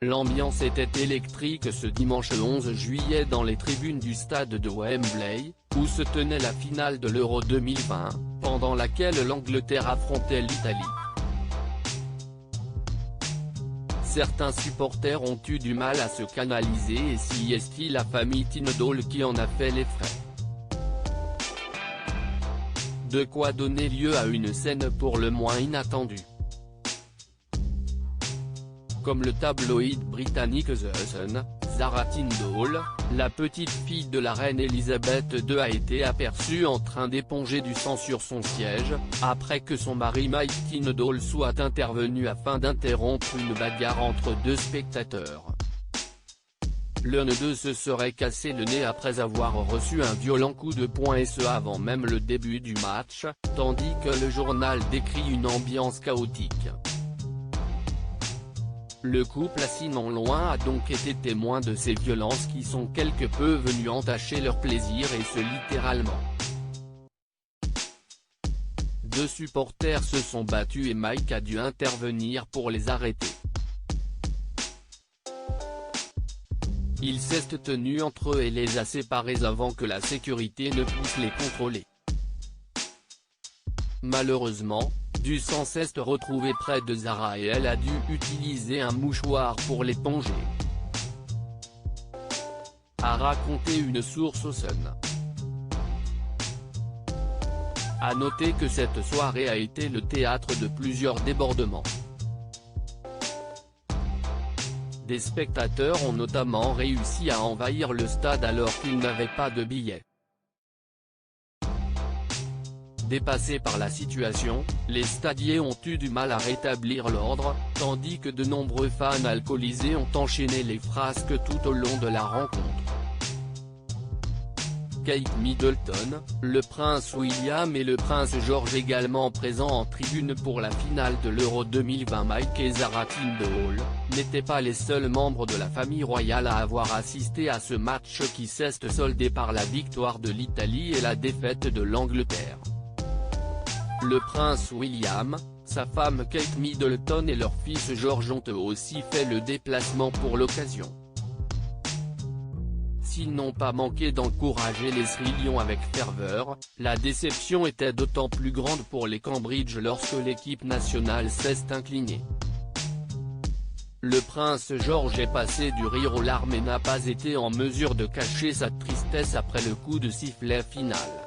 L'ambiance était électrique ce dimanche 11 juillet dans les tribunes du stade de Wembley, où se tenait la finale de l'Euro 2020, pendant laquelle l'Angleterre affrontait l'Italie. Certains supporters ont eu du mal à se canaliser et si est-il la famille Tinedol qui en a fait les frais. De quoi donner lieu à une scène pour le moins inattendue. Comme le tabloïd britannique The Sun, Sarah Tindall, la petite fille de la reine Elisabeth II a été aperçue en train d'éponger du sang sur son siège, après que son mari Mike Tindall soit intervenu afin d'interrompre une bagarre entre deux spectateurs. L'un d'eux se serait cassé le nez après avoir reçu un violent coup de poing et ce avant même le début du match, tandis que le journal décrit une ambiance chaotique. Le couple assis non loin a donc été témoin de ces violences qui sont quelque peu venues entacher leur plaisir et ce littéralement. Deux supporters se sont battus et Mike a dû intervenir pour les arrêter. Il s'est tenu entre eux et les a séparés avant que la sécurité ne puisse les contrôler. Malheureusement, du sang s'est retrouvé près de Sarah et elle a dû utiliser un mouchoir pour l'éponger, a raconté une source au Sun. A noter que cette soirée a été le théâtre de plusieurs débordements. Des spectateurs ont notamment réussi à envahir le stade alors qu'ils n'avaient pas de billets. Dépassés par la situation, les stadiers ont eu du mal à rétablir l'ordre, tandis que de nombreux fans alcoolisés ont enchaîné les frasques tout au long de la rencontre. Kate Middleton, le prince William et le prince George également présents en tribune pour la finale de l'Euro 2020. Mike et Sarah Tindall n'étaient pas les seuls membres de la famille royale à avoir assisté à ce match qui s'est soldé par la victoire de l'Italie et la défaite de l'Angleterre. Le prince William, sa femme Kate Middleton et leur fils George ont eux aussi fait le déplacement pour l'occasion. S'ils n'ont pas manqué d'encourager les Sri Lions avec ferveur, la déception était d'autant plus grande pour les Cambridge lorsque l'équipe nationale s'est inclinée. Le prince George est passé du rire aux larmes et n'a pas été en mesure de cacher sa tristesse après le coup de sifflet final.